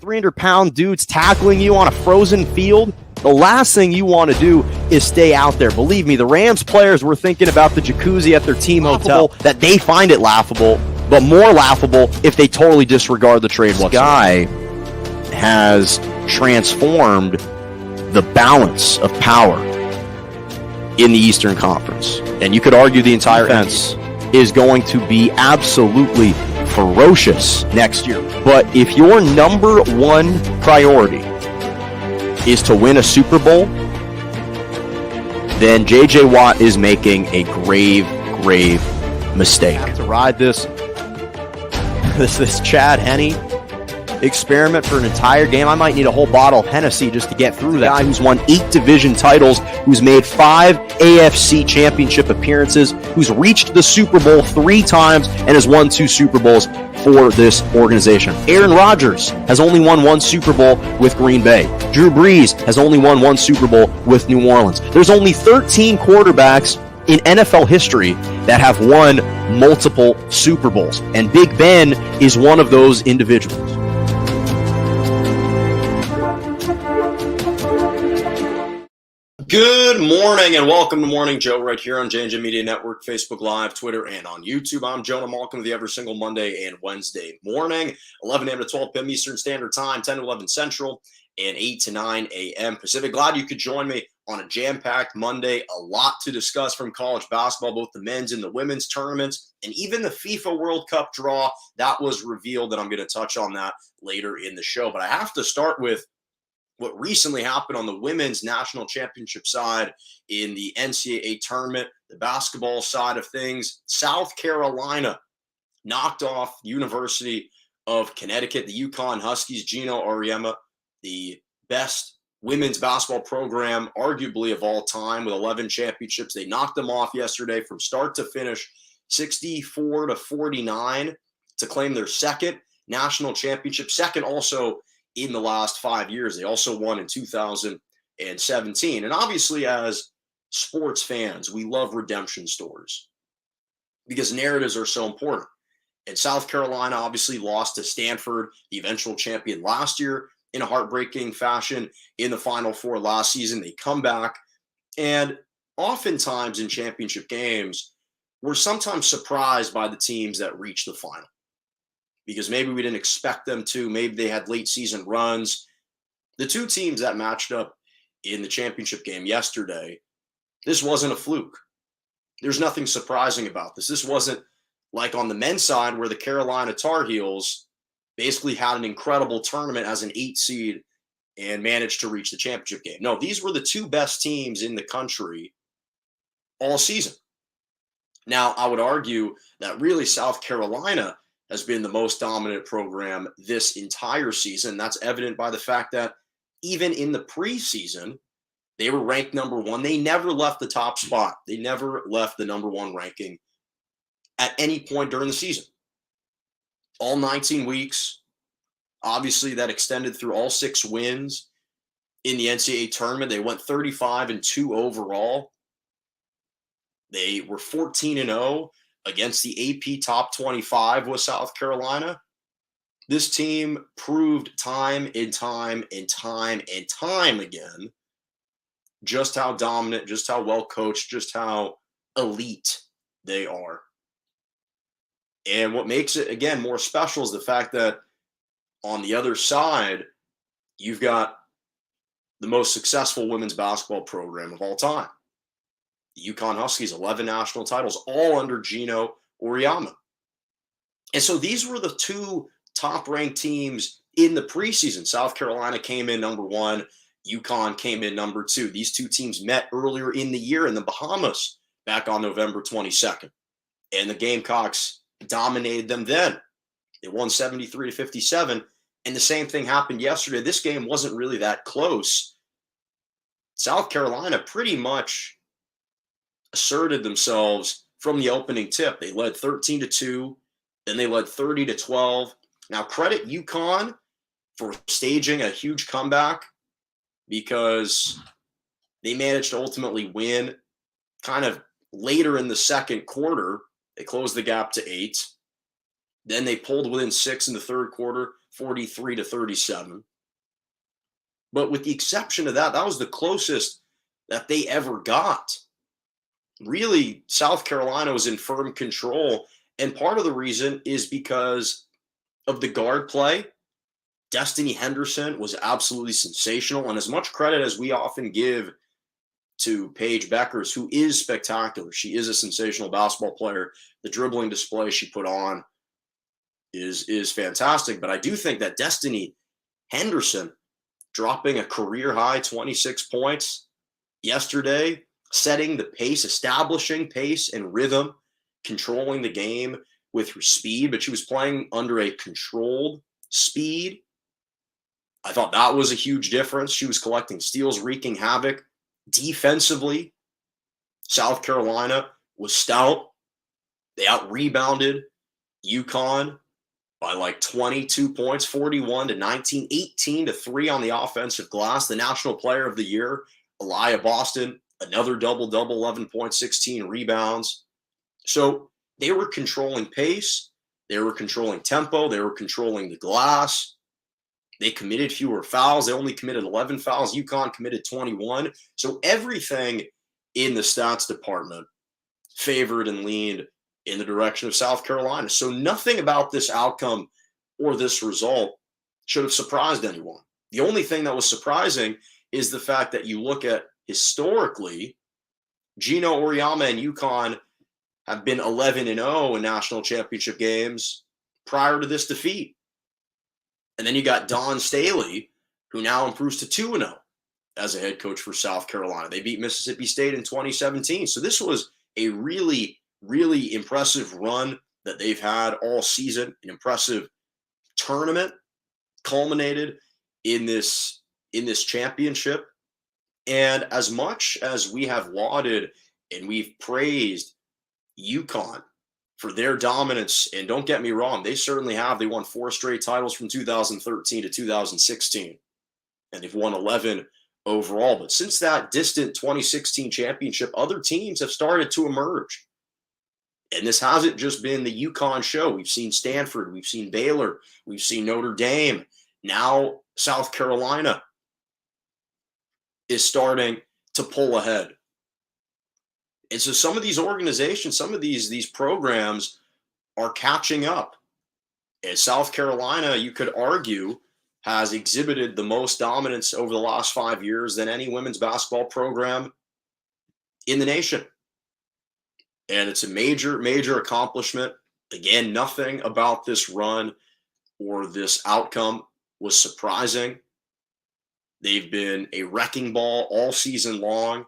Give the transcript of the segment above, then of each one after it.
300-pound dudes tackling you on a frozen field, the last thing you want to do is stay out there. Believe me, the Rams players were thinking about the jacuzzi at their team hotel, that they find it laughable, but more laughable if they totally disregard the trade whatsoever. This guy has transformed the balance of power in the Eastern Conference. And you could argue the entire defense is going to be absolutely ferocious next year. But if your number one priority is to win a Super Bowl, then J.J. Watt is making a grave mistake. To ride this Chad Henne experiment for an entire game, I might need a whole bottle of Hennessy just to get through that. Guy who's won 8 division titles, who's made 5 AFC championship appearances, who's reached the Super Bowl 3 times and has won 2 Super Bowls for this organization. Aaron Rodgers has only won 1 Super Bowl with Green Bay. Drew Brees has only won 1 Super Bowl with New Orleans. There's only 13 quarterbacks in NFL history that have won multiple Super Bowls, and Big Ben is one of those individuals. Good morning and welcome to Morning Joe right here on J&J Media Network, Facebook Live, Twitter, and on YouTube. I'm Jonah. Welcome to the every single Monday and Wednesday morning, 11 a.m. to 12 p.m. Eastern Standard Time, 10 to 11 Central, and 8 to 9 a.m. Pacific. Glad you could join me on a jam-packed Monday. A lot to discuss from college basketball, both the men's and the women's tournaments, and even the FIFA World Cup draw that was revealed, and I'm going to touch on that later in the show. But I have to start with what recently happened on the women's national championship side in the NCAA tournament, the basketball side of things. South Carolina knocked off University of Connecticut, the UConn Huskies. Gino Auriemma, the best women's basketball program, arguably of all time, with 11 championships. They knocked them off yesterday from start to finish, 64-49, to claim their second national championship, second also in the last 5 years. They also won in 2017. And obviously, as sports fans, we love redemption stories because narratives are so important. And South Carolina obviously lost to Stanford, the eventual champion last year, in a heartbreaking fashion in the Final Four last season. They come back, and oftentimes in championship games, we're sometimes surprised by the teams that reach the final, because maybe we didn't expect them to. Maybe they had late season runs. The two teams that matched up in the championship game yesterday, this wasn't a fluke. There's nothing surprising about this. This wasn't like on the men's side where the Carolina Tar Heels basically had an incredible tournament as an 8 seed and managed to reach the championship game. No, these were the 2 best teams in the country all season. Now, I would argue that really South Carolina has been the most dominant program this entire season. That's evident by the fact that even in the preseason, they were ranked number 1. They never left the top spot. They never left the number 1 ranking at any point during the season. All 19 weeks. Obviously, that extended through all 6 wins in the NCAA tournament. They went 35-2 overall. They were 14-0 against the AP top 25 with South Carolina. This team proved time and time again just how dominant, just how well coached, just how elite they are. And what makes it, again, more special is the fact that on the other side, you've got the most successful women's basketball program of all time. The UConn Huskies, 11 national titles, all under Gino Auriemma. And so these were the 2 top-ranked teams in the preseason. South Carolina came in number 1. UConn came in number 2. These 2 teams met earlier in the year in the Bahamas back on November 22nd. And the Gamecocks dominated them then. They won 73-57. And the same thing happened yesterday. This game wasn't really that close. South Carolina pretty much asserted themselves from the opening tip. They led 13-2, then they led 30-12. Now, credit UConn for staging a huge comeback because they managed to ultimately win kind of later in the second quarter. They closed the gap to 8. Then they pulled within 6 in the third quarter. 43-37. But with the exception of that, that was the closest that they ever got. Really, South Carolina was in firm control. And part of the reason is because of the guard play. Destiny Henderson was absolutely sensational. And as much credit as we often give to Paige Beckers, who is spectacular, she is a sensational basketball player. The dribbling display she put on is fantastic. But I do think that Destiny Henderson dropping a career high 26 points yesterday, setting the pace, establishing pace and rhythm, controlling the game with her speed, but she was playing under a controlled speed. I thought that was a huge difference. She was collecting steals, wreaking havoc. Defensively, South Carolina was stout. They out-rebounded UConn by like 22 points, 41-19, 18-3 on the offensive glass. The National Player of the Year, Aaliyah Boston, another double-double, 11 points, 16 rebounds. So they were controlling pace. They were controlling tempo. They were controlling the glass. They committed fewer fouls. They only committed 11 fouls. UConn committed 21. So everything in the stats department favored and leaned in the direction of South Carolina. So nothing about this outcome or this result should have surprised anyone. The only thing that was surprising is the fact that you look at historically, Gino Auriemma and UConn have been 11-0 in national championship games prior to this defeat. And then you got Don Staley, who now improves to 2-0 as a head coach for South Carolina. They beat Mississippi State in 2017. So this was a really, really impressive run that they've had all season, an impressive tournament culminated in this championship. And as much as we have lauded and we've praised UConn for their dominance, and don't get me wrong, they certainly have. They won 4 straight titles from 2013 to 2016, and they've won 11 overall. But since that distant 2016 championship, other teams have started to emerge. And this hasn't just been the UConn show. We've seen Stanford, we've seen Baylor, we've seen Notre Dame. Now South Carolina is starting to pull ahead. And so some of these organizations, some of these programs are catching up. And South Carolina, you could argue, has exhibited the most dominance over the last 5 years than any women's basketball program in the nation. And it's a major, major accomplishment. Again, nothing about this run or this outcome was surprising. They've been a wrecking ball all season long.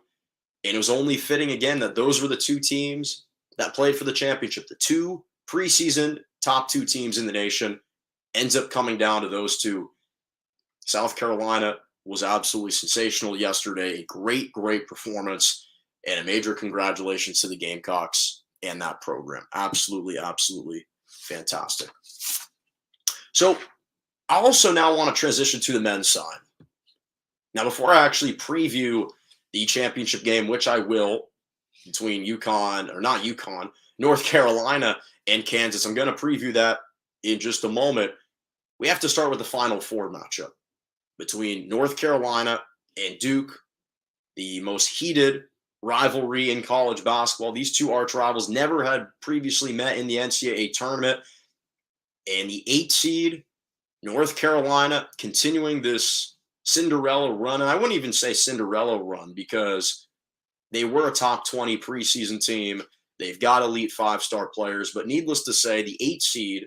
And it was only fitting, again, that those were the two teams that played for the championship. The two preseason top 2 teams in the nation ends up coming down to those two. South Carolina was absolutely sensational yesterday. A great, great performance. And a major congratulations to the Gamecocks and that program. Absolutely, absolutely fantastic. So I also now want to transition to the men's side. Now, before I actually preview the championship game, which I will, between North Carolina and Kansas, I'm going to preview that in just a moment. We have to start with the Final Four matchup between North Carolina and Duke, the most heated rivalry in college basketball. These two arch rivals never had previously met in the NCAA tournament. And the 8 seed, North Carolina, continuing this Cinderella run. And I wouldn't even say Cinderella run because they were a top 20 preseason team. They've got elite 5-star players. But needless to say, the 8 seed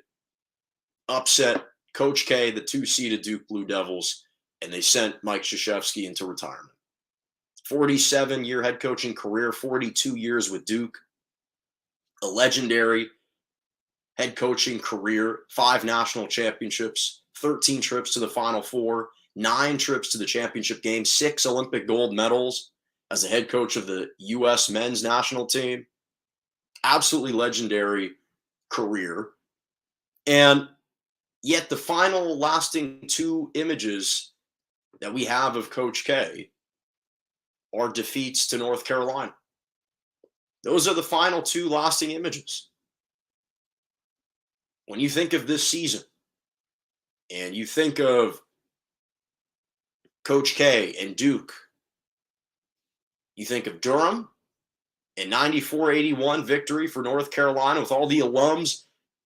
upset Coach K, the 2-seeded Duke Blue Devils, and they sent Mike Krzyzewski into retirement. 47-year head coaching career, 42 years with Duke, a legendary head coaching career, 5 national championships, 13 trips to the Final Four, 9 trips to the championship game, 6 Olympic gold medals as the head coach of the U.S. men's national team. Absolutely legendary career. And yet the final lasting 2 images that we have of Coach K are defeats to North Carolina. Those are the final 2 lasting images. When you think of this season, and you think of Coach K and Duke, you think of Durham and 94-81 victory for North Carolina with all the alums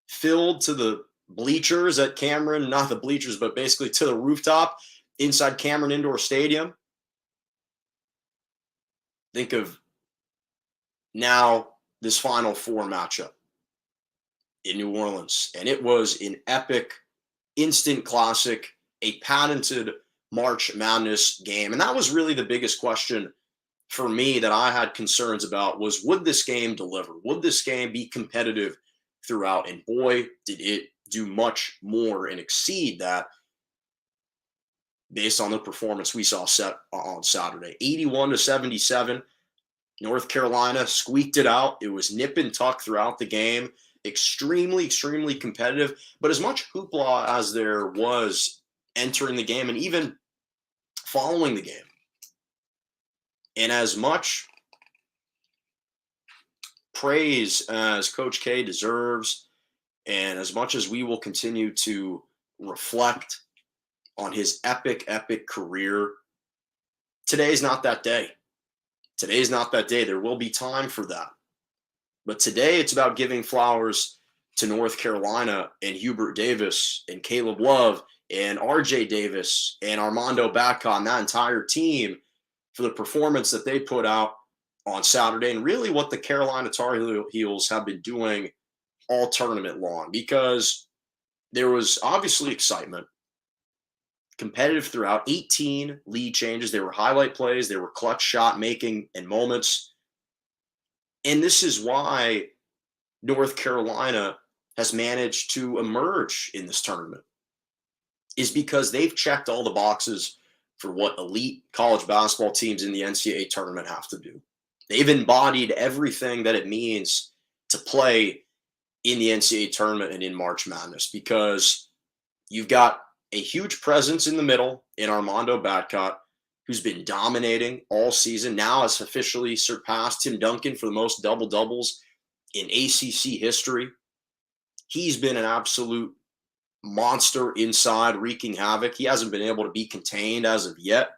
filled to the bleachers at Cameron, not the bleachers, but basically to the rooftop inside Cameron Indoor Stadium. Think of now this Final Four matchup in New Orleans. And it was an epic, instant classic, a patented March Madness game. And that was really the biggest question for me that I had concerns about was, would this game deliver? Would this game be competitive throughout? And boy, did it do much more and exceed that based on the performance we saw set on Saturday. 81-77. North Carolina squeaked it out. It was nip and tuck throughout the game. Extremely, extremely competitive. But as much hoopla as there was entering the game and even following the game, and as much praise as Coach K deserves, and as much as we will continue to reflect on his epic, epic career, today's not that day. Today's not that day. There will be time for that. But today it's about giving flowers to North Carolina and Hubert Davis and Caleb Love and RJ Davis and Armando Bacot and that entire team for the performance that they put out on Saturday, and really what the Carolina Tar Heels have been doing all tournament long, because there was obviously excitement, competitive throughout, 18 lead changes. There were highlight plays. There were clutch shot making and moments. And this is why North Carolina has managed to emerge in this tournament, is because they've checked all the boxes for what elite college basketball teams in the NCAA tournament have to do. They've embodied everything that it means to play in the NCAA tournament and in March Madness, because you've got a huge presence in the middle in Armando Bacot, who's been dominating all season, now has officially surpassed Tim Duncan for the most double-doubles in ACC history. He's been an absolute monster inside, wreaking havoc. He hasn't been able to be contained as of yet.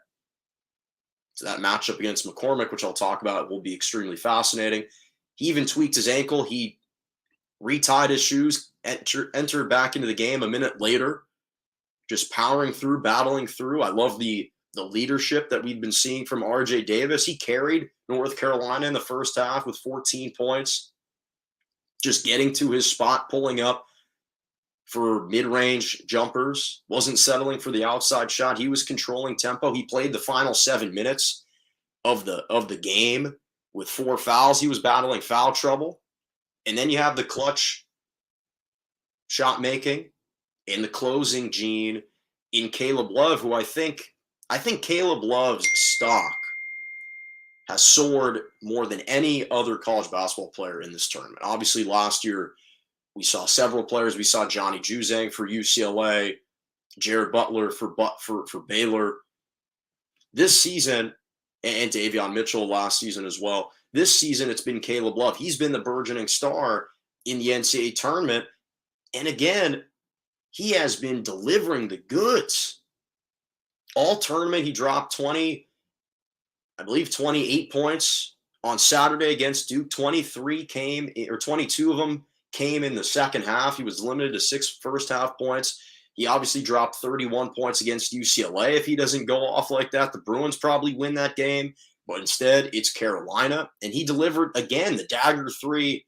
So that matchup against McCormick, which I'll talk about, will be extremely fascinating. He even tweaked his ankle. He retied his shoes, entered back into the game a minute later, just powering through, battling through. I love the leadership that we've been seeing from RJ Davis. He carried North Carolina in the first half with 14 points, just getting to his spot, pulling up for mid-range jumpers, wasn't settling for the outside shot. He was controlling tempo. He played the final 7 minutes of the game with 4 fouls. He was battling foul trouble. And then you have the clutch shot making and the closing gene in Caleb Love, who I think Caleb Love's stock has soared more than any other college basketball player in this tournament. Obviously, last year we saw several players. We saw Johnny Juzang for UCLA, Jared Butler for Baylor. This season, and Davion Mitchell last season as well. This season, it's been Caleb Love. He's been the burgeoning star in the NCAA tournament. And again, he has been delivering the goods. All tournament, he dropped 28 points on Saturday against Duke. 22 of them came in the second half. He was limited to 6 first-half points. He obviously dropped 31 points against UCLA. If he doesn't go off like that, the Bruins probably win that game. But instead, it's Carolina. And he delivered, again, the dagger 3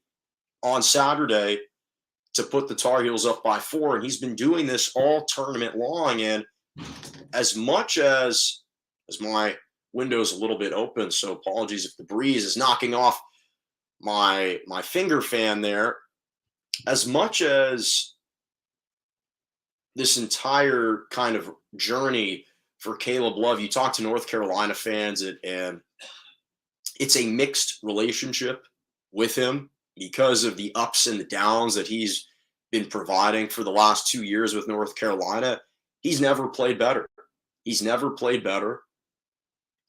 on Saturday to put the Tar Heels up by 4. And he's been doing this all tournament long. And as much as my window's a little bit open, so apologies if the breeze is knocking off my finger fan there, as much as this entire kind of journey for Caleb Love, you talk to North Carolina fans, and it's a mixed relationship with him because of the ups and the downs that he's been providing for the last 2 years with North Carolina. He's never played better. He's never played better.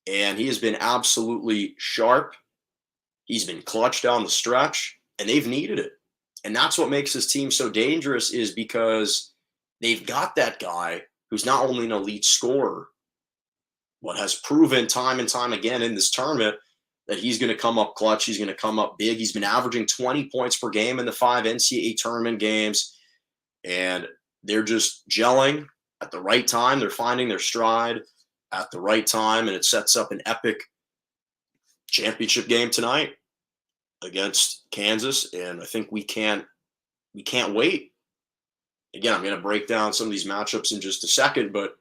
And he has been absolutely sharp. He's been clutch down the stretch, and they've needed it. And that's what makes his team so dangerous, is because they've got that guy who's not only an elite scorer, but has proven time and time again in this tournament that he's going to come up clutch. He's going to come up big. He's been averaging 20 points per game in the 5 NCAA tournament games, and they're just gelling at the right time. They're finding their stride at the right time, and it sets up an epic championship game tonight against Kansas. And I think we can't wait. Again, I'm going to break down some of these matchups in just a second, but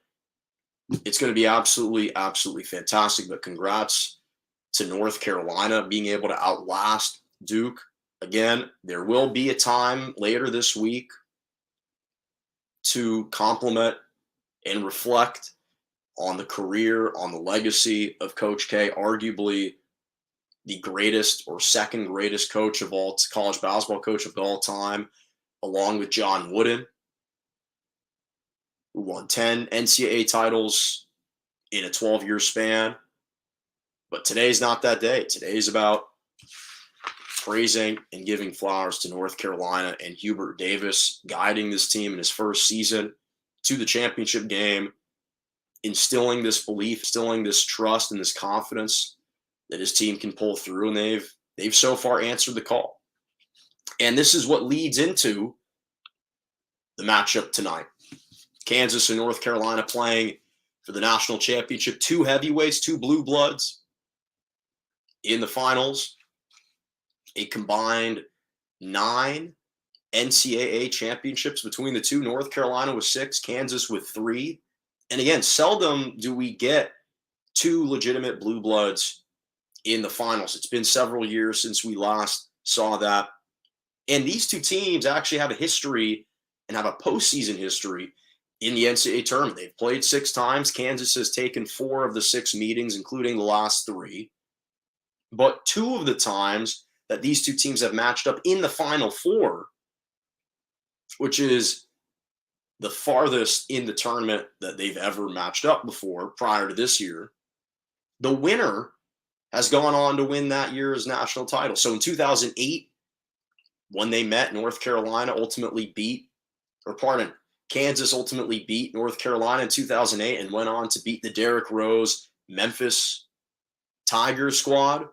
it's going to be absolutely, absolutely fantastic. But congrats to North Carolina being able to outlast Duke. Again, there will be a time later this week to compliment and reflect on the career, on the legacy of Coach K, arguably the greatest or second greatest coach of all college basketball coach of all time, along with John Wooden, who won 10 NCAA titles in a 12-year span. But today's not that day. Today's about praising and giving flowers to North Carolina and Hubert Davis, guiding this team in his first season to the championship game, instilling this belief, instilling this trust and this confidence that his team can pull through. And they've so far answered the call. And this is what leads into the matchup tonight. Kansas and North Carolina playing for the national championship. 2 heavyweights, 2 blue bloods in the finals. A combined 9 NCAA championships between the two. North Carolina with 6, Kansas with 3. And again, seldom do we get 2 legitimate blue bloods in the finals. It's been several years since we last saw that. And these 2 teams actually have a history and have a postseason history in the NCAA tournament. They've played 6 times. Kansas has taken 4 of the 6 meetings, including the last 3. But 2 of the times that these 2 teams have matched up in the Final Four, which is the farthest in the tournament that they've ever matched up before prior to this year, the winner has gone on to win that year's national title. So in 2008, when they met, Kansas ultimately beat North Carolina in 2008 and went on to beat the Derrick Rose Memphis Tigers squad.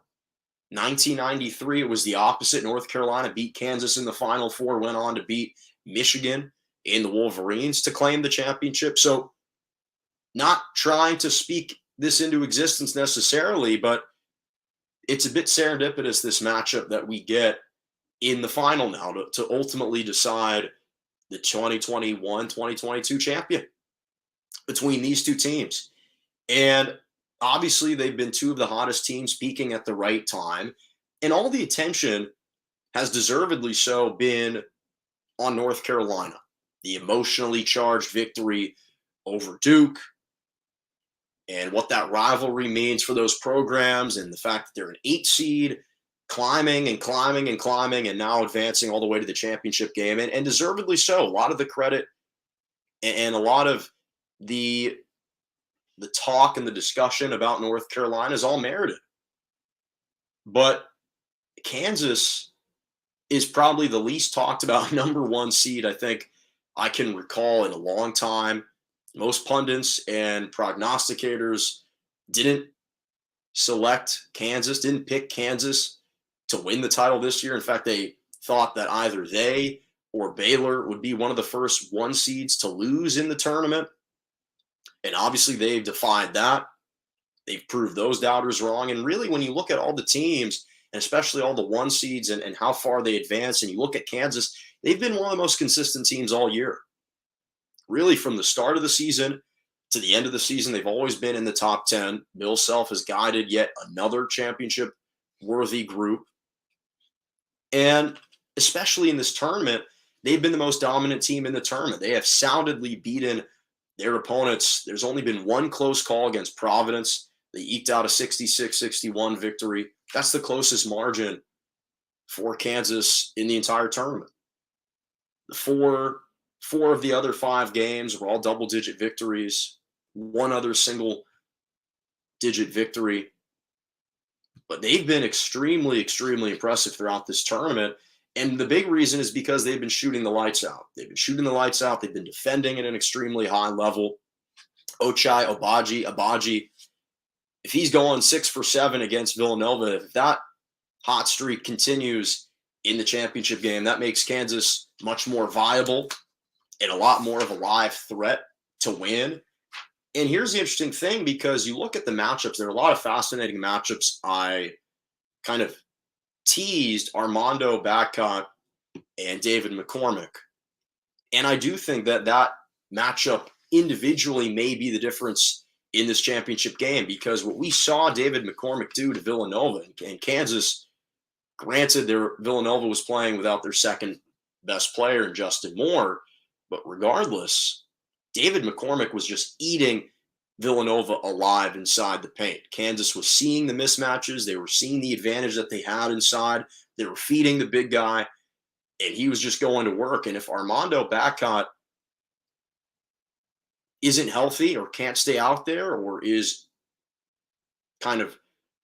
1993, it was the opposite. North Carolina beat Kansas in the Final Four, went on to beat Michigan in the Wolverines to claim the championship. So not trying to speak this into existence necessarily, but it's a bit serendipitous, this matchup that we get in the final now to ultimately decide the 2021-2022 champion between these 2 teams. And obviously, they've been 2 of the hottest teams peaking at the right time. And all the attention has deservedly so been on North Carolina. The emotionally charged victory over Duke and what that rivalry means for those programs, and the fact that they're an 8 seed, climbing and climbing and climbing, and now advancing all the way to the championship game. And deservedly so. A lot of the credit and a lot of the talk and the discussion about North Carolina is all merited. But Kansas is probably the least talked about number 1 seed I think I can recall in a long time. Most pundits and prognosticators didn't pick Kansas to win the title this year. In fact, they thought that either they or Baylor would be one of the first 1 seeds to lose in the tournament. And obviously they've defied that. They've proved those doubters wrong. And really, when you look at all the teams, and especially all the 1 seeds and how far they advance, and you look at Kansas, they've been one of the most consistent teams all year. Really, from the start of the season to the end of the season, they've always been in the top 10. Bill Self has guided yet another championship-worthy group. And especially in this tournament, they've been the most dominant team in the tournament. They have soundly beaten their opponents. There's only been 1 close call against Providence. They eked out a 66-61 victory. That's the closest margin for Kansas in the entire tournament. The four of the other 5 games were all double-digit victories. 1 other single-digit victory. But they've been extremely, extremely impressive throughout this tournament. And the big reason is because they've been shooting the lights out. They've been shooting the lights out. They've been defending at an extremely high level. Ochai Agbaji, if he's going 6 for 7 against Villanova, if that hot streak continues in the championship game, that makes Kansas much more viable and a lot more of a live threat to win. And here's the interesting thing, because you look at the matchups, there are a lot of fascinating matchups. I kind of teased Armando Bacot and David McCormick. And I do think that that matchup individually may be the difference in this championship game, because what we saw David McCormick do to Villanova and Kansas, granted, Villanova was playing without their second best player in Justin Moore, but regardless, David McCormick was just eating Villanova alive inside the paint. Kansas was seeing the mismatches. They were seeing the advantage that they had inside. They were feeding the big guy, and he was just going to work. And if Armando Bacot isn't healthy or can't stay out there, or is kind of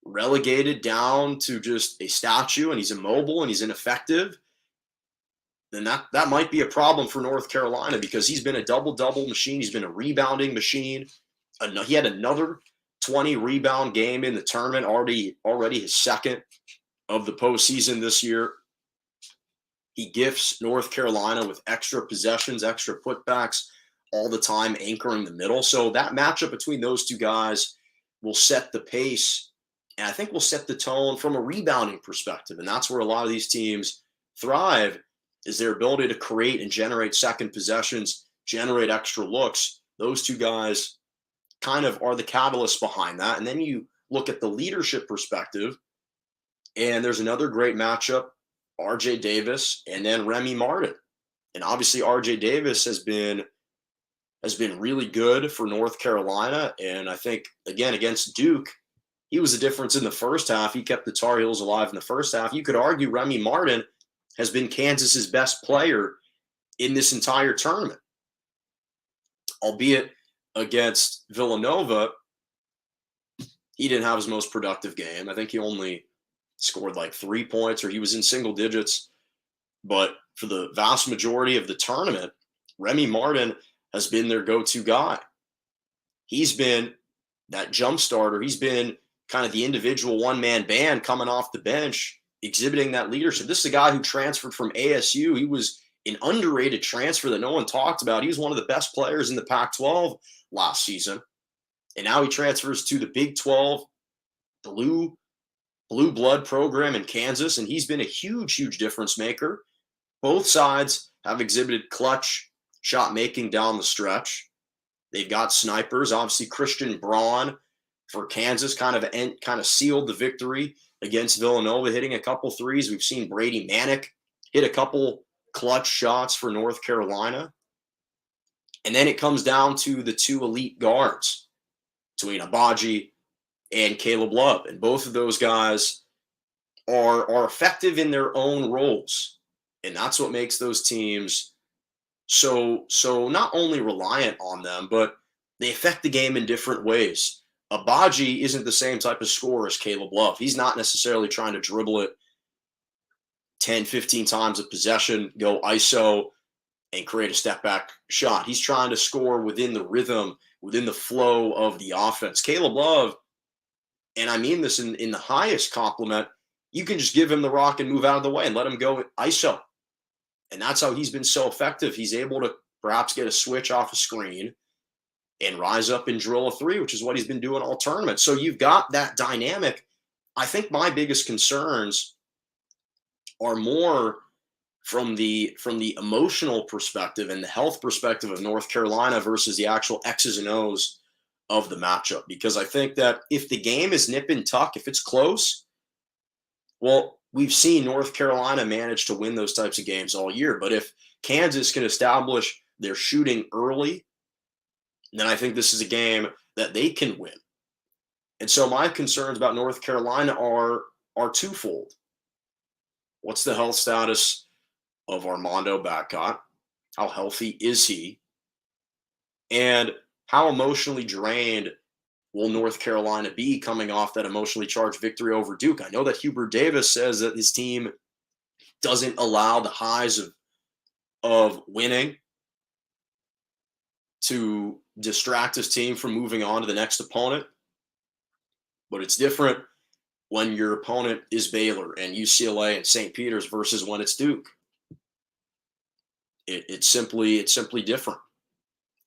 relegated down to just a statue and he's immobile and he's ineffective, then that might be a problem for North Carolina, because he's been a double-double machine. He's been a rebounding machine. He had another 20 rebound game in the tournament, already his second of the postseason this year. He gifts North Carolina with extra possessions, extra putbacks all the time, anchoring the middle. So that matchup between those two guys will set the pace, and I think will set the tone from a rebounding perspective. And that's where a lot of these teams thrive, is their ability to create and generate second possessions, generate extra looks. Those two guys kind of are the catalyst behind that. And then you look at the leadership perspective, and there's another great matchup, RJ Davis and then Remy Martin. And obviously RJ Davis has been really good for North Carolina. And I think, again, against Duke, he was the difference in the first half. He kept the Tar Heels alive in the first half. You could argue Remy Martin has been Kansas's best player in this entire tournament, albeit against Villanova, he didn't have his most productive game. I think he only scored like 3 points, or he was in single digits. But for the vast majority of the tournament, Remy Martin has been their go-to guy. He's been that jump starter. He's been kind of the individual one-man band coming off the bench, exhibiting that leadership. This is a guy who transferred from ASU. He was an underrated transfer that no one talked about. He was one of the best players in the Pac-12 last season. And now he transfers to the Big 12 blue blood program in Kansas, and he's been a huge difference maker. Both sides have exhibited clutch shot making down the stretch. They've got snipers. Obviously, Christian Braun for Kansas kind of sealed the victory against Villanova, hitting a couple threes. We've seen Brady Manick hit a couple clutch shots for North Carolina. And then it comes down to the two elite guards between Agbaji and Caleb Love. And both of those guys are effective in their own roles. And that's what makes those teams so not only reliant on them, but they affect the game in different ways. Agbaji isn't the same type of scorer as Caleb Love. He's not necessarily trying to dribble it 10, 15 times a possession, go ISO, and create a step-back shot. He's trying to score within the rhythm, within the flow of the offense. Caleb Love, and I mean this in the highest compliment, you can just give him the rock and move out of the way and let him go ISO. And that's how he's been so effective. He's able to perhaps get a switch off a screen and rise up and drill a three, which is what he's been doing all tournament. So you've got that dynamic. I think my biggest concerns are more from the emotional perspective and the health perspective of North Carolina versus the actual X's and O's of the matchup. Because I think that if the game is nip and tuck, if it's close, well, we've seen North Carolina manage to win those types of games all year. But if Kansas can establish their shooting early, then I think this is a game that they can win. And so my concerns about North Carolina are twofold. What's the health status of Armando Bacot? How healthy is he? And how emotionally drained will North Carolina be coming off that emotionally charged victory over Duke? I know that Hubert Davis says that his team doesn't allow the highs of winning to distract his team from moving on to the next opponent. But it's different when your opponent is Baylor and UCLA and St. Peter's versus when it's Duke. It's simply different.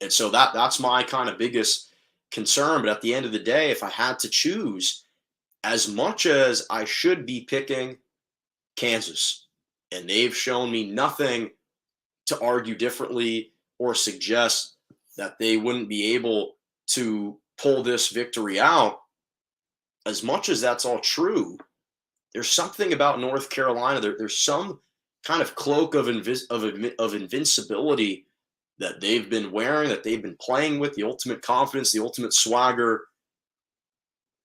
And so that's my kind of biggest concern. But at the end of the day, if I had to choose, as much as I should be picking Kansas, and they've shown me nothing to argue differently or suggest that they wouldn't be able to pull this victory out, as much as that's all true, there's something about North Carolina. There's some kind of cloak of invincibility that they've been wearing, that they've been playing with, the ultimate confidence, the ultimate swagger,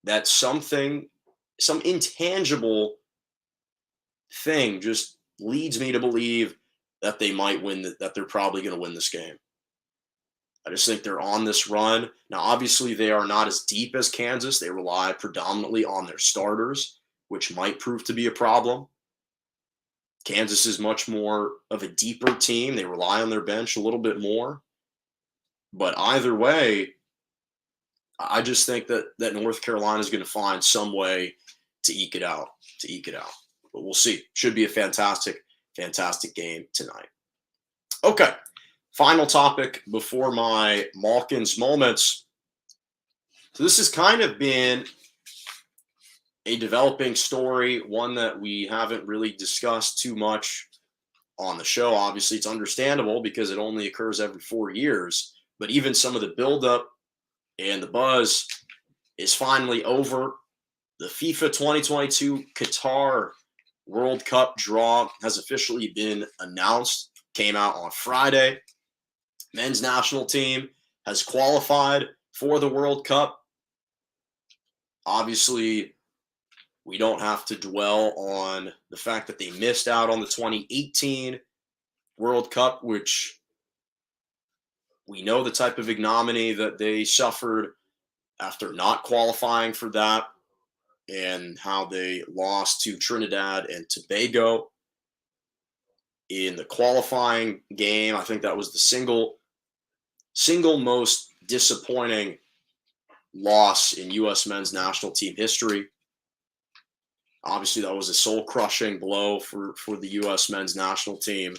that some intangible thing just leads me to believe that they might win, that they're probably going to win this game. I just think they're on this run. Now, obviously, they are not as deep as Kansas. They rely predominantly on their starters, which might prove to be a problem. Kansas is much more of a deeper team. They rely on their bench a little bit more. But either way, I just think that North Carolina is going to find some way to eke it out. But we'll see. Should be a fantastic game tonight. Okay. Final topic before my Malkin's moments. So this has kind of been a developing story, one that we haven't really discussed too much on the show. Obviously, it's understandable because it only occurs every 4 years. But even some of the buildup and the buzz is finally over. The FIFA 2022 Qatar World Cup draw has officially been announced. Came out on Friday. Men's national team has qualified for the World Cup. Obviously, we don't have to dwell on the fact that they missed out on the 2018 World Cup, which we know the type of ignominy that they suffered after not qualifying for that, and how they lost to Trinidad and Tobago in the qualifying game. I think that was the single most disappointing loss in U.S. men's national team history. Obviously, that was a soul-crushing blow for the U.S. men's national team,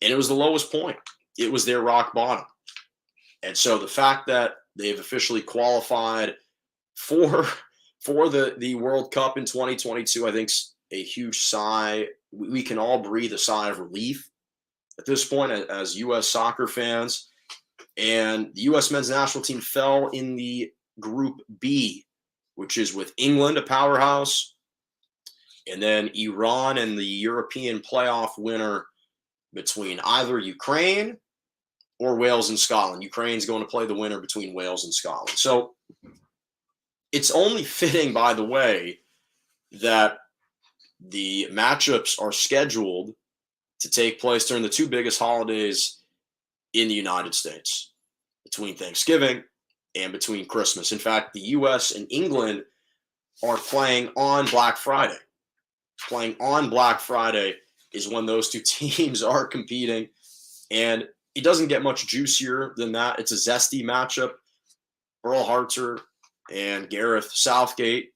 and it was the lowest point. It was their rock bottom. And so the fact that they've officially qualified for the World Cup in 2022, I think is a huge sigh. We can all breathe a sigh of relief at this point as U.S. soccer fans. And the U.S. men's national team fell in the Group B, which is with England, a powerhouse, and then Iran and the European playoff winner between either Ukraine or Wales and Scotland. Ukraine's going to play the winner between Wales and Scotland. So it's only fitting, by the way, that the matchups are scheduled to take place during the two biggest holidays in the United States, between Thanksgiving and between Christmas. In fact, the U.S. and England are playing on Black Friday. Playing on Black Friday is when those two teams are competing, and it doesn't get much juicier than that. It's a zesty matchup. Earl Harter and Gareth Southgate,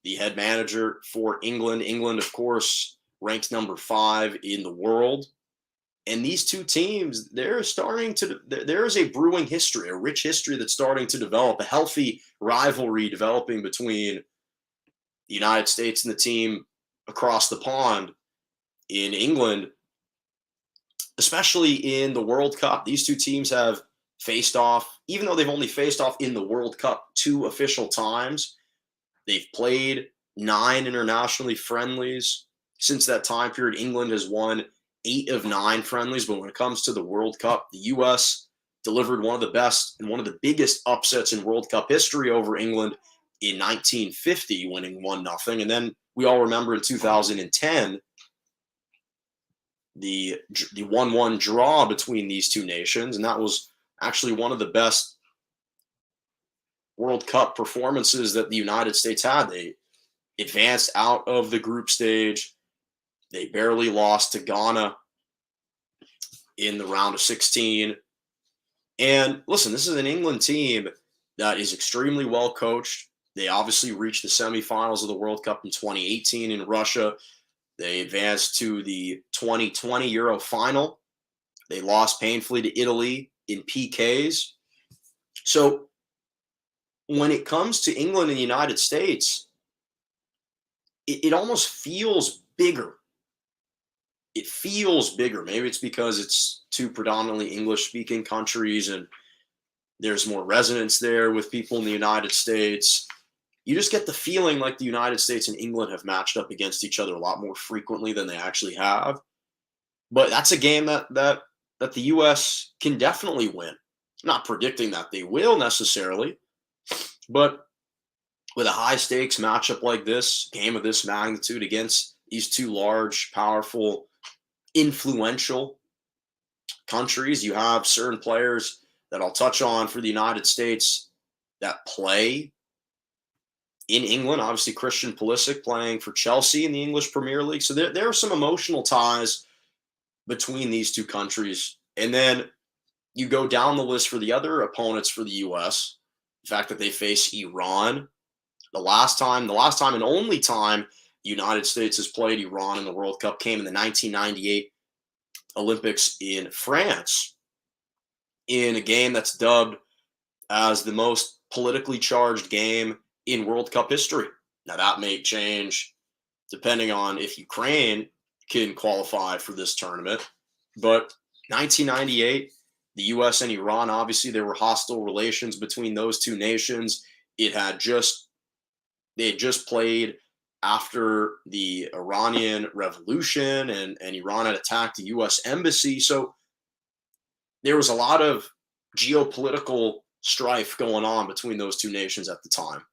the head manager for England. England, of course, ranks number 5 in the world. And these two teams, there is a brewing history, a rich history that's starting to develop, a healthy rivalry developing between the United States and the team across the pond in England, especially in the World Cup. These two teams have faced off, even though they've only faced off in the World Cup 2 official times. They've played 9 internationally friendlies. Since that time period, England has won 8 of 9 friendlies. But when it comes to the World Cup, the U.S. delivered one of the best and one of the biggest upsets in World Cup history over England in 1950, winning 1-0. And then we all remember in 2010, the 1-1 draw between these two nations. And that was actually one of the best World Cup performances that the United States had. They advanced out of the group stage They barely lost to Ghana in the round of 16. And listen, this is an England team that is extremely well coached. They obviously reached the semifinals of the World Cup in 2018 in Russia. They advanced to the 2020 Euro final. They lost painfully to Italy in PKs. So when it comes to England and the United States, it almost feels bigger. It feels bigger. Maybe it's because it's two predominantly English-speaking countries and there's more resonance there with people in the United States. You just get the feeling like the United States and England have matched up against each other a lot more frequently than they actually have. But that's a game that the U.S. can definitely win. I'm not predicting that they will necessarily, but with a high-stakes matchup like this, game of this magnitude against these two large, powerful, influential countries, you have certain players that I'll touch on for the United States that play in England. Obviously, Christian Pulisic playing for Chelsea in the English Premier League. So there are some emotional ties between these two countries. And then you go down the list for the other opponents for the U.S., the fact that they face Iran. The last time and only time the United States has played Iran in the World Cup came in the 1998 Olympics in France, in a game that's dubbed as the most politically charged game in World Cup history. Now, that may change depending on if Ukraine can qualify for this tournament. But 1998, the U.S. and Iran, obviously, there were hostile relations between those two nations. They had just played after the Iranian Revolution, and Iran had attacked the U.S. embassy. So there was a lot of geopolitical strife going on between those two nations at the time.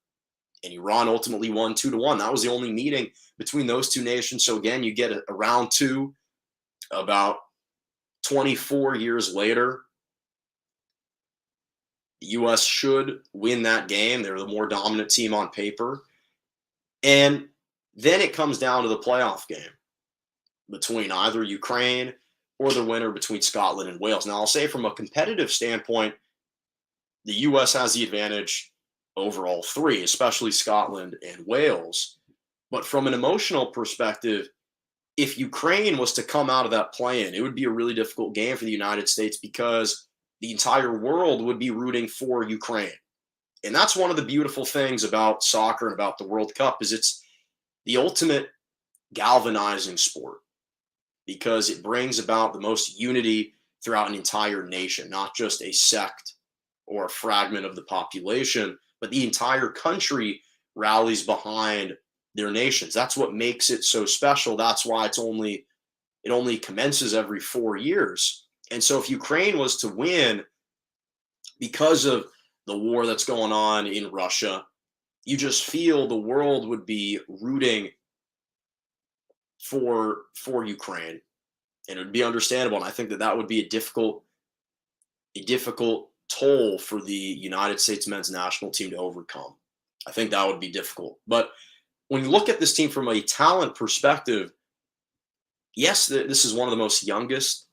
And Iran ultimately won 2-1. That was the only meeting between those two nations. So again, you get a round two about 24 years later. The U.S. should win that game. They're the more dominant team on paper. And then it comes down to the playoff game between either Ukraine or the winner between Scotland and Wales. Now, I'll say from a competitive standpoint, the U.S. has the advantage over all three, especially Scotland and Wales. But from an emotional perspective, if Ukraine was to come out of that play-in, it would be a really difficult game for the United States because the entire world would be rooting for Ukraine. And that's one of the beautiful things about soccer and about the World Cup is it's the ultimate galvanizing sport because it brings about the most unity throughout an entire nation, not just a sect or a fragment of the population, but the entire country rallies behind their nations. That's what makes it so special. That's why it only commences every 4 years. And so if Ukraine was to win because of the war that's going on in Russia, you just feel the world would be rooting for Ukraine. And it would be understandable. And I think that would be a difficult toll for the United States men's national team to overcome. I think that would be difficult. But when you look at this team from a talent perspective, yes, this is one of the most youngest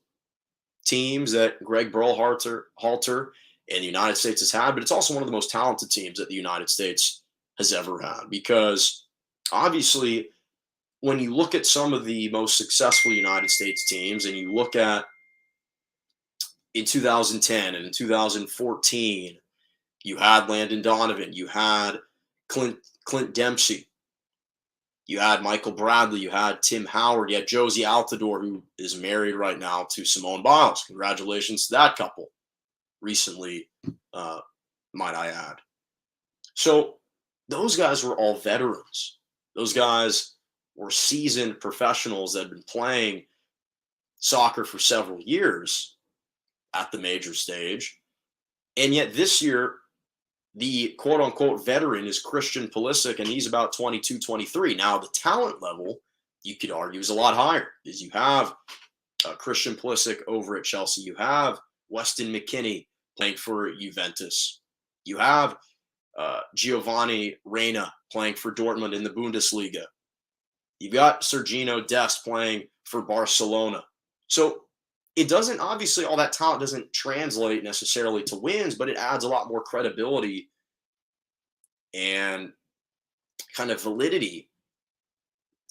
teams that Greg Berhalter and the United States has had, but it's also one of the most talented teams that the United States has ever had. Because obviously, when you look at some of the most successful United States teams and you look at in 2010 and in 2014, you had Landon Donovan, you had Clint Dempsey, you had Michael Bradley, you had Tim Howard, you had Josie Altidore, who is married right now to Simone Biles. Congratulations to that couple recently, might I add. So those guys were all veterans. Those guys were seasoned professionals that had been playing soccer for several years at the major stage. And yet this year, the quote-unquote veteran is Christian Pulisic, and he's about 22, 23. Now, the talent level, you could argue, is a lot higher. Is you have Christian Pulisic over at Chelsea. You have Weston McKennie playing for Juventus. You have Giovanni Reina playing for Dortmund in the Bundesliga. You've got Sergino Dest playing for Barcelona. So it doesn't, obviously, all that talent doesn't translate necessarily to wins, but it adds a lot more credibility and kind of validity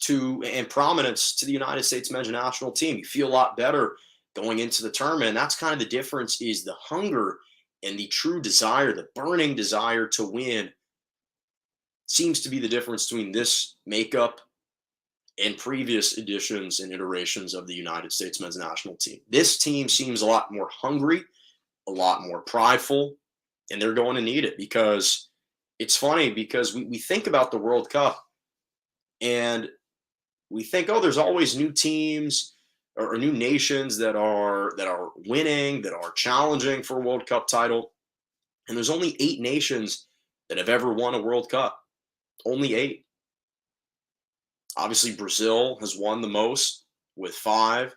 to and prominence to the United States men's national team. You feel a lot better going into the tournament. And that's kind of the difference, is the hunger and the true desire, the burning desire to win seems to be the difference between this makeup and previous editions and iterations of the United States men's national team. This team seems a lot more hungry, a lot more prideful, and they're going to need it, because it's funny, because we think about the World Cup and we think, oh, there's always new teams or new nations that are winning, that are challenging for a World Cup title. And there's only 8 nations that have ever won a World Cup. Only 8. Obviously, Brazil has won the most with 5.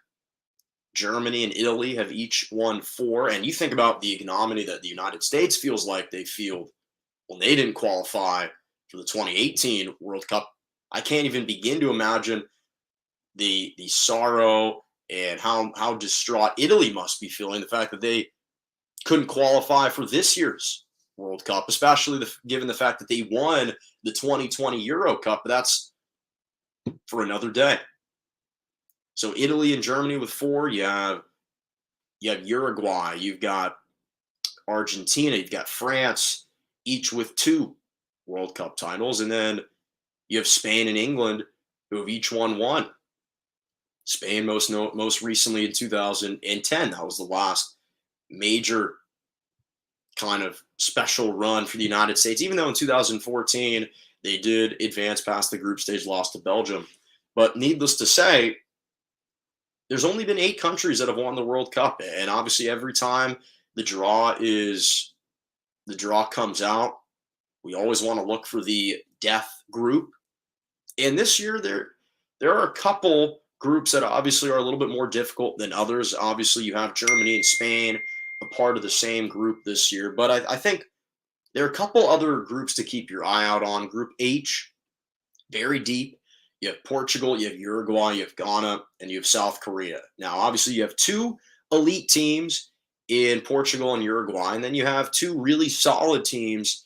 Germany and Italy have each won 4. And you think about the ignominy that the United States feels like they feel when they didn't qualify for the 2018 World Cup. I can't even begin to imagine the sorrow and how distraught Italy must be feeling, the fact that they couldn't qualify for this year's World Cup, especially given the fact that they won the 2020 Euro Cup. But that's for another day. So Italy and Germany with 4. You have Uruguay, you've got Argentina, you've got France, each with 2 World Cup titles, and then you have Spain and England, who have each won 1. Spain most recently in 2010. That was the last major kind of special run for the United States, even though in 2014 they did advance past the group stage, lost to Belgium. But needless to say, there's only been 8 countries that have won the World Cup. And obviously every time the draw comes out, we always want to look for the death group. And this year there are a couple groups that obviously are a little bit more difficult than others. Obviously, you have Germany and Spain a part of the same group this year. But I think there are a couple other groups to keep your eye out on. Group H, very deep. You have Portugal, you have Uruguay, you have Ghana, and you have South Korea. Now, obviously, you have 2 elite teams in Portugal and Uruguay, and then you have 2 really solid teams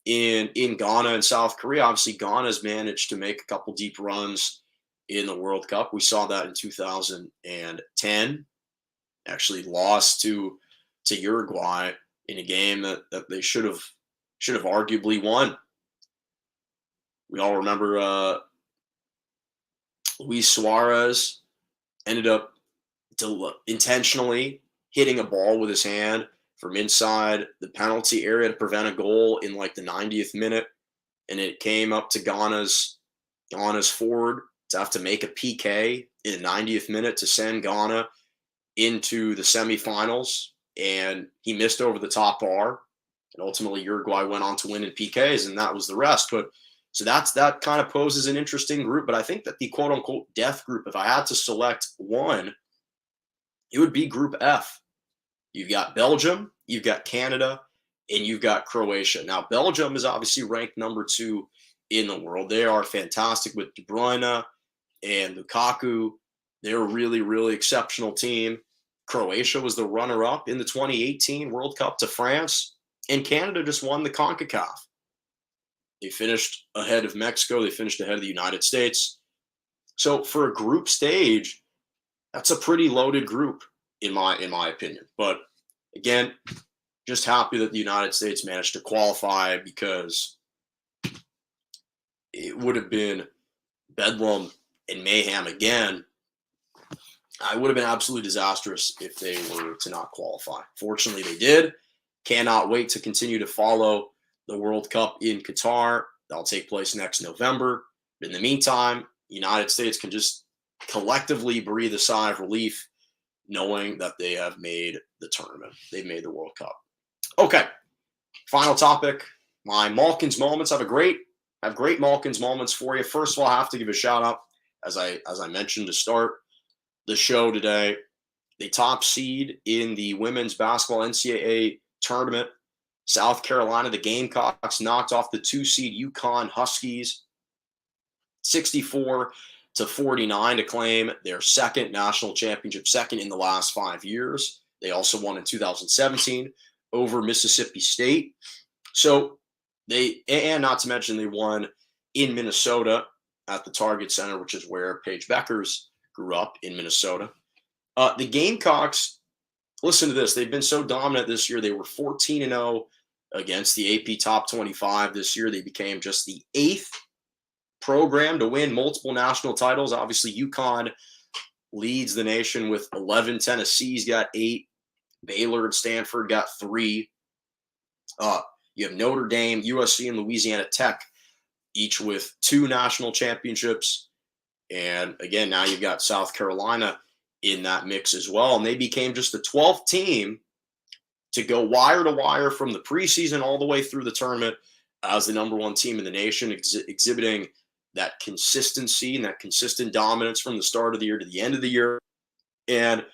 in Ghana and South Korea. Obviously, Ghana's managed to make a couple deep runs in the World Cup. We saw that in 2010. Actually lost to Uruguay in a game that they should have arguably won. We all remember Luis Suarez ended up intentionally hitting a ball with his hand from inside the penalty area to prevent a goal in like the 90th minute, and it came up to Ghana's forward to have to make a PK in the 90th minute to send Ghana into the semifinals, and he missed over the top bar, and ultimately Uruguay went on to win in PKs, and that was the rest. But so that kind of poses an interesting group. But I think that the quote unquote death group, if I had to select one, it would be Group F. You've got Belgium, you've got Canada, and you've got Croatia. Now, Belgium is obviously ranked number 2 in the world. They are fantastic with De Bruyne and Lukaku. They're a really, really exceptional team. Croatia was the runner-up in the 2018 World Cup to France, and Canada just won the CONCACAF. They finished ahead of Mexico. They finished ahead of the United States. So for a group stage, that's a pretty loaded group in my opinion. But again, just happy that the United States managed to qualify, because it would have been bedlam and mayhem again. It would have been absolutely disastrous if they were to not qualify. Fortunately, they did. Cannot wait to continue to follow the World Cup in Qatar. That'll take place next November. In the meantime, the United States can just collectively breathe a sigh of relief knowing that they have made the tournament. They've made the World Cup. Okay, final topic, my Malkins moments. I have great Malkins moments for you. First of all, I have to give a shout out, as I mentioned to start the show today, the top seed in the women's basketball NCAA tournament, South Carolina, the Gamecocks knocked off the 2 seed UConn Huskies 64-49 to claim their second national championship, second in the last 5 years. They also won in 2017 over Mississippi State. So and not to mention they won in Minnesota at the Target Center, which is where Paige Beckers grew up in Minnesota. The Gamecocks, listen to this. They've been so dominant this year. They were 14-0 against the AP Top 25 this year. They became just the 8th program to win multiple national titles. Obviously, UConn leads the nation with 11. Tennessee's got 8. Baylor and Stanford got 3. You have Notre Dame, USC, and Louisiana Tech, each with 2 national championships. And again, now you've got South Carolina in that mix as well. And they became just the 12th team to go wire to wire from the preseason all the way through the tournament as the number 1 team in the nation, exhibiting that consistency and that consistent dominance from the start of the year to the end of the year. And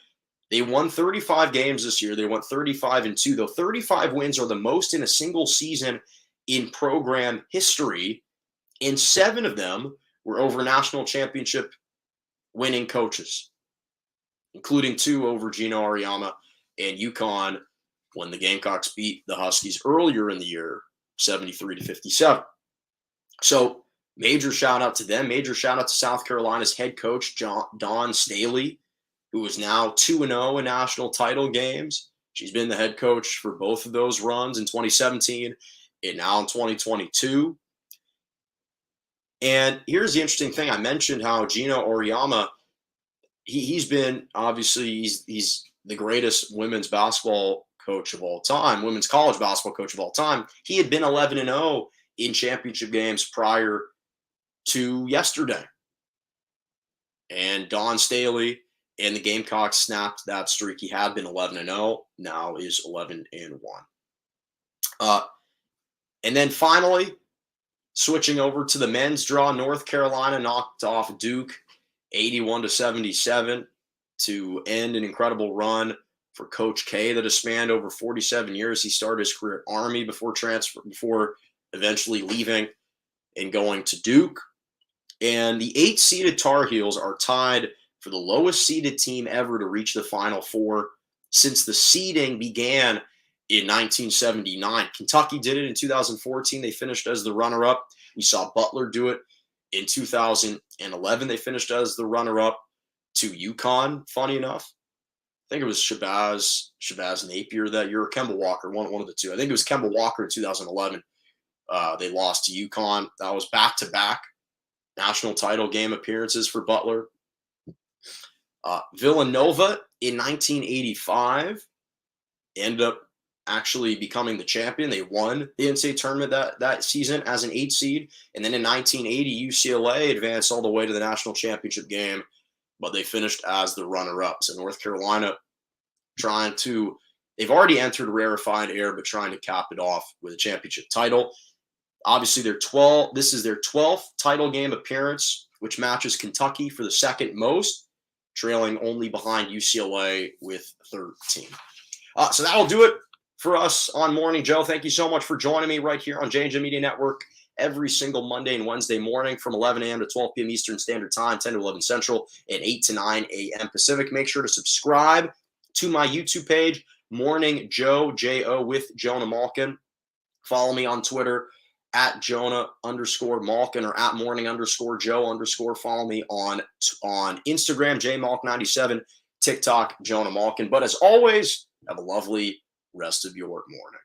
they won 35 games this year. They went 35-2, though 35 wins are the most in a single season in program history, and 7 of them were over national championship winning coaches, including 2 over Gino Auriemma and UConn when the Gamecocks beat the Huskies earlier in the year, 73-57. So major shout out to them. Major shout out to South Carolina's head coach, Dawn Staley, who is now 2-0 in national title games. She's been the head coach for both of those runs in 2017 and now in 2022. And here's the interesting thing. I mentioned how Gino Auriemma, he's been, obviously, he's the greatest women's basketball coach of all time, women's college basketball coach of all time. He had been 11-0 in championship games prior to yesterday. And Dawn Staley and the Gamecocks snapped that streak. He had been 11-0, now is 11-1. And then finally, switching over to the men's draw, North Carolina knocked off Duke 81-77 to end an incredible run for Coach K that has spanned over 47 years. He started his career at Army before eventually leaving and going to Duke. And the 8-seeded Tar Heels are tied for the lowest seeded team ever to reach the Final Four since the seeding began in 1979. Kentucky did it in 2014. They finished as the runner-up. We saw Butler do it in 2011. They finished as the runner-up to UConn, funny enough. I think it was Shabazz Napier that year, or Kemba Walker, one of the two. I think it was Kemba Walker in 2011. They lost to UConn. That was back-to-back national title game appearances for Butler. Villanova in 1985 ended up actually becoming the champion. They won the NCAA tournament that season as an 8 seed. And then in 1980, UCLA advanced all the way to the national championship game, but they finished as the runner-up. So North Carolina they've already entered rarefied air, but trying to cap it off with a championship title. Obviously, this is their 12th title game appearance, which matches Kentucky for the second most, trailing only behind UCLA with 13. So that'll do it for us on Morning Joe. Thank you so much for joining me right here on J&J Media Network every single Monday and Wednesday morning from 11 a.m. to 12 p.m. Eastern Standard Time, 10 to 11 Central, and 8 to 9 a.m. Pacific. Make sure to subscribe to my YouTube page, Morning Joe, J-O, with Jonah Malkin. Follow me on Twitter at Jonah_Malkin or at morning_Joe_. Follow me on Instagram, JMalk97, TikTok, Jonah Malkin. But as always, have a lovely rest of your morning.